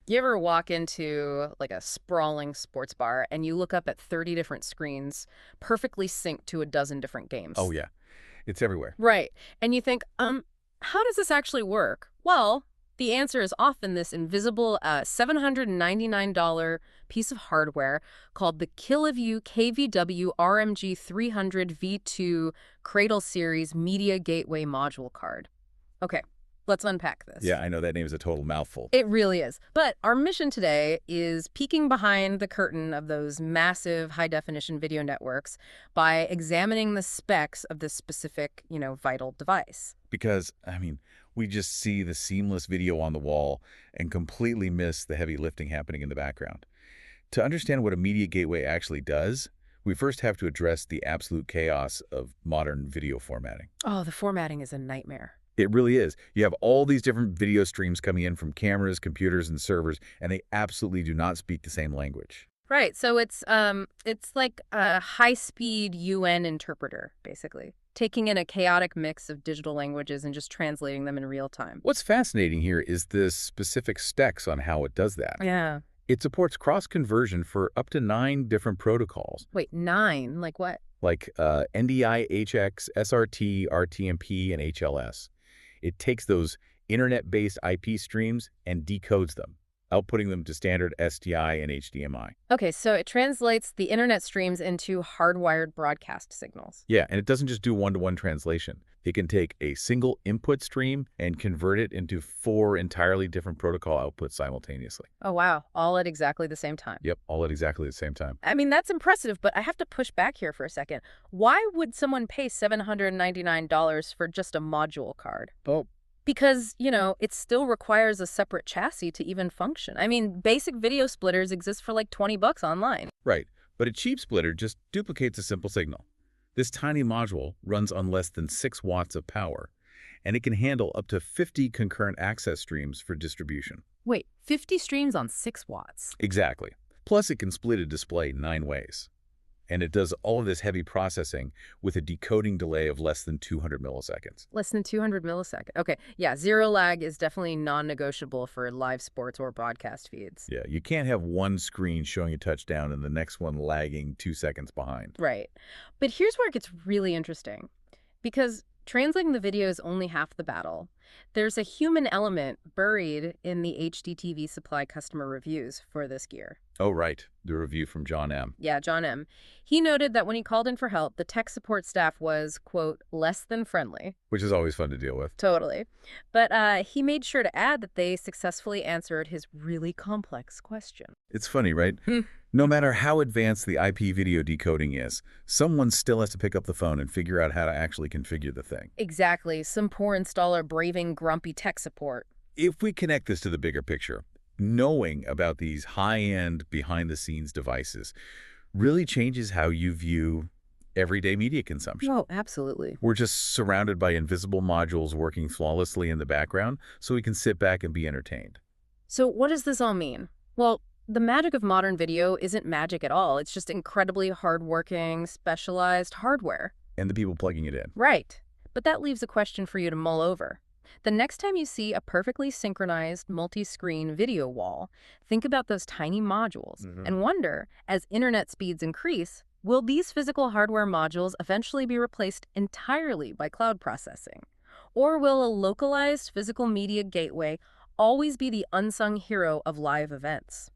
You ever walk into like a sprawling sports bar and you look up at 30 different screens, perfectly synced to a dozen different Oh, games? yeah. It's everywhere. Right. And you think, how does this actually work? Well, the answer is often this invisible $799 piece of hardware called the Kiloview KVW-RMG-300 V2 Cradle Series Media Gateway Module Card. Okay, let's unpack this. Yeah, I know that name is a total mouthful. It really is. But our mission today is peeking behind the curtain of those massive high-definition video networks by examining the specs of this specific, vital device. Because, we just see the seamless video on the wall and completely miss the heavy lifting happening in the background. To understand what a media gateway actually does, we first have to address the absolute chaos of modern video formatting. Oh, the formatting is a nightmare. It really is. You have all these different video streams coming in from cameras, computers, and servers, and they absolutely do not speak the same language. Right. So it's like a high-speed UN interpreter, basically, taking in a chaotic mix of digital languages and just translating them in real time. What's fascinating here is the specific specs on how it does that. Yeah. It supports cross-conversion for up to 9 different protocols, Wait, 9? Like what? like NDI, HX, SRT, RTMP, and HLS. It takes those internet-based IP streams and decodes them, outputting them to standard SDI and HDMI. Okay, so it translates the internet streams into hardwired broadcast signals. Yeah, and it doesn't just do one-to-one translation. It can take a single input stream and convert it into 4 entirely different protocol outputs simultaneously. Oh, wow. All at exactly the same time. Yep, all at exactly the same time. I mean, that's impressive, but I have to push back here for a second. Why would someone pay $799 for just a module card? Oh, Because, it still requires a separate chassis to even function. I mean, basic video splitters exist for like $20 online. right. But a cheap splitter just duplicates a simple signal. This tiny module runs on less than 6 watts of power, and it can handle up to 50 concurrent access streams for distribution. Wait, 50 streams on 6 watts? Exactly. Plus, it can split a display 9 ways. And it does all of this heavy processing with a decoding delay of less than 200 milliseconds. Less than 200 milliseconds. Okay, yeah, zero lag is definitely non-negotiable for live sports or broadcast feeds. Yeah, you can't have one screen showing a touchdown and the next one lagging 2 seconds behind. Right. But here's where it gets really interesting. Because translating the video is only half the battle. There's a human element buried in the HDTVSupply customer reviews for this gear. Oh, right. The review from John M. Yeah, John M. He noted that when he called in for help, the tech support staff was, quote, less than friendly. Which is always fun to deal with. Totally. But he made sure to add that they successfully answered his really complex question. It's funny, right? No matter how advanced the IP video decoding is, someone still has to pick up the phone and figure out how to actually configure the thing. Exactly. Some poor installer braving grumpy tech support. If we connect this to the bigger picture, knowing about these high-end, behind-the-scenes devices really changes how you view everyday media consumption. Oh, absolutely. We're just surrounded by invisible modules working flawlessly in the background, so we can sit back and be entertained. So what does this all mean? Well, the magic of modern video isn't magic at all. It's just incredibly hardworking, specialized hardware. And the people plugging it in. Right. But that leaves a question for you to mull over. The next time you see a perfectly synchronized multi-screen video wall, think about those tiny modules and wonder, as internet speeds increase, will these physical hardware modules eventually be replaced entirely by cloud processing? Or will a localized physical media gateway always be the unsung hero of live events?